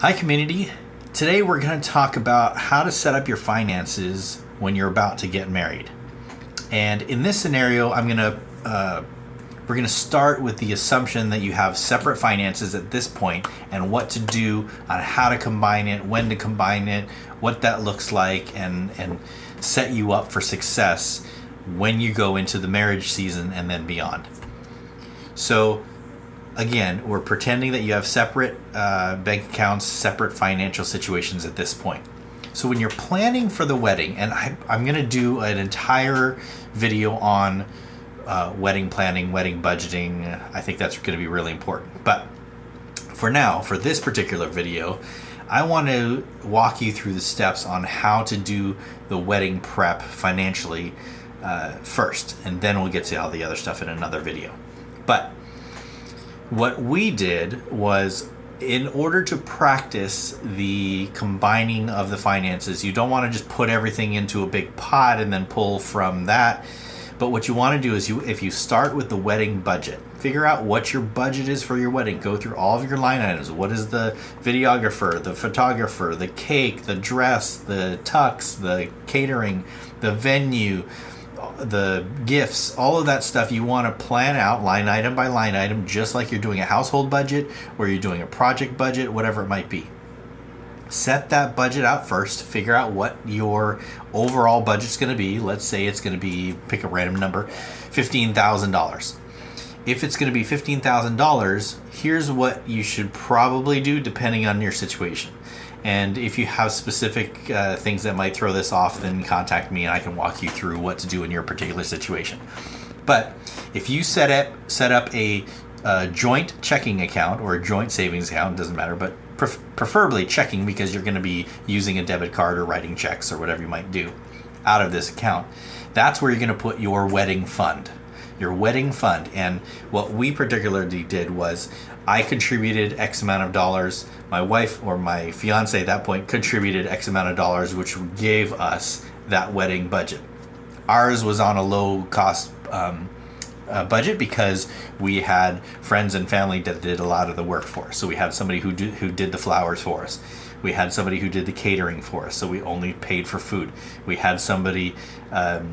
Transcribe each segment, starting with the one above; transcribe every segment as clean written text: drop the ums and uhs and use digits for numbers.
Hi, community. Today we're going to talk about how to set up your finances when you're about to get married. And in this scenario, we're going to start with the assumption that you have separate finances at this point and what to do on how to combine it, when to combine it, what that looks like, and set you up for success when you go into the marriage season and then beyond. So again, we're pretending that you have separate bank accounts, separate financial situations at this point. So when you're planning for the wedding, and I'm going to do an entire video on wedding planning, wedding budgeting. I think that's going to be really important. But for now, for this particular video, I want to walk you through the steps on how to do the wedding prep financially first, and then we'll get to all the other stuff in another video. But what we did was, in order to practice the combining of the finances, you don't want to just put everything into a big pot and then pull from that. But what you want to do is, if you start with the wedding budget, figure out what your budget is for your wedding. Go through all of your line items. What is the videographer, the photographer, the cake, the dress, the tux, the catering, the venue, the gifts, all of that stuff you want to plan out line item by line item, just like you're doing a household budget or you're doing a project budget, whatever it might be. Set that budget out first. Figure out what your overall budget's going to be. Let's say it's going to be, pick a random number, $15,000. If it's going to be $15,000, here's what you should probably do depending on your situation. And if you have specific things that might throw this off, then contact me and I can walk you through what to do in your particular situation. But if you set up a joint checking account or a joint savings account, doesn't matter, but preferably checking, because you're going to be using a debit card or writing checks or whatever you might do out of this account, that's where you're going to put your wedding fund. Your wedding fund. And what we particularly did was, I contributed X amount of dollars. My wife, or my fiance at that point, contributed X amount of dollars, which gave us that wedding budget. Ours was on a low cost budget because we had friends and family that did a lot of the work for us. So we had somebody who did the flowers for us. We had somebody who did the catering for us, so we only paid for food. We had somebody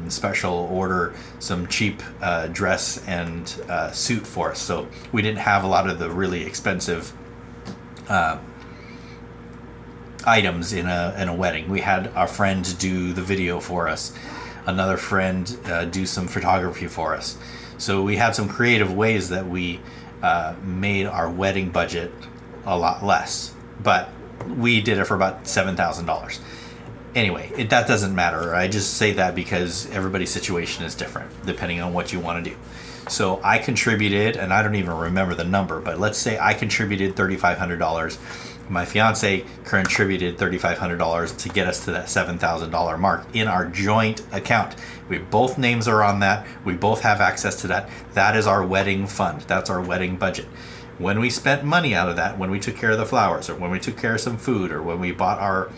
special order some cheap dress and suit for us, so we didn't have a lot of the really expensive items in a wedding. We had our friend do the video for us, another friend do some photography for us. So we had some creative ways that we made our wedding budget a lot less, but we did it for about $7,000. Anyway, that doesn't matter. I just say that because everybody's situation is different depending on what you want to do. So I contributed, and I don't even remember the number, but let's say I contributed $3,500. My fiance contributed $3,500 to get us to that $7,000 mark in our joint account. Both names are on that. We both have access to that. That is our wedding fund. That's our wedding budget. When we spent money out of that, when we took care of the flowers, or when we took care of some food, or when we bought our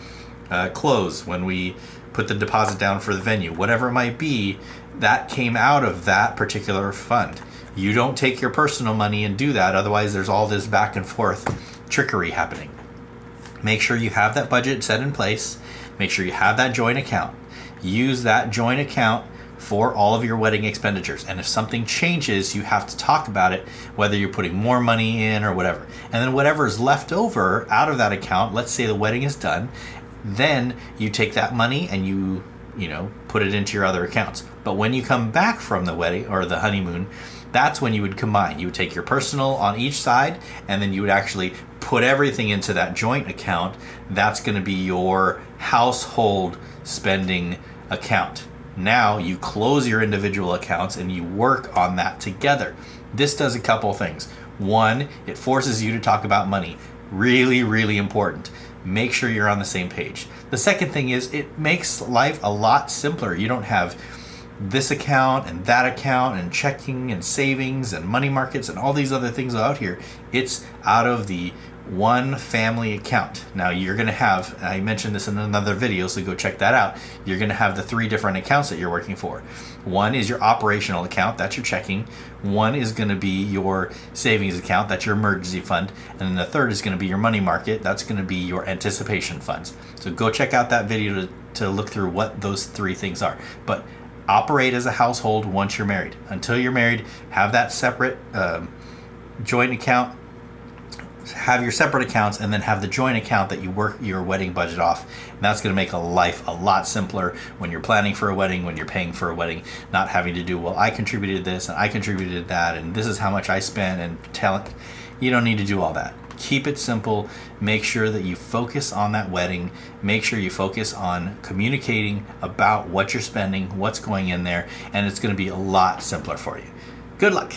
clothes, when we put the deposit down for the venue, whatever it might be, that came out of that particular fund. You don't take your personal money and do that, otherwise there's all this back and forth trickery happening. Make sure you have that budget set in place. Make sure you have that joint account. Use that joint account for all of your wedding expenditures. And if something changes, you have to talk about it, whether you're putting more money in or whatever. And then whatever is left over out of that account, let's say the wedding is done, then you take that money and you put it into your other accounts. But when you come back from the wedding or the honeymoon, that's when you would combine. You would take your personal on each side, and then you would actually put everything into that joint account. That's going to be your household spending account. Now you close your individual accounts and you work on that together. This does a couple things. One, it forces you to talk about money. Really, really important. Make sure you're on the same page. The second thing is, it makes life a lot simpler. You don't have this account and that account and checking and savings and money markets and all these other things out here. It's out of the one family account. Now you're going to have, I mentioned this in another video, so go check that out. You're going to have the 3 different accounts that you're working for. One is your operational account, that's your checking. One is going to be your savings account, that's your emergency fund. And then the third is going to be your money market, that's going to be your anticipation funds. So go check out that video to look through what those 3 things are. But operate as a household once you're married. Until you're married, have that separate joint account. Have your separate accounts, and then have the joint account that you work your wedding budget off. And that's going to make life a lot simpler when you're planning for a wedding, when you're paying for a wedding, not having to do, well, I contributed this and I contributed that and this is how much I spent, and talent. You don't need to do all that. Keep it simple. Make sure that you focus on that wedding. Make sure you focus on communicating about what you're spending, what's going in there, and it's going to be a lot simpler for you. Good luck.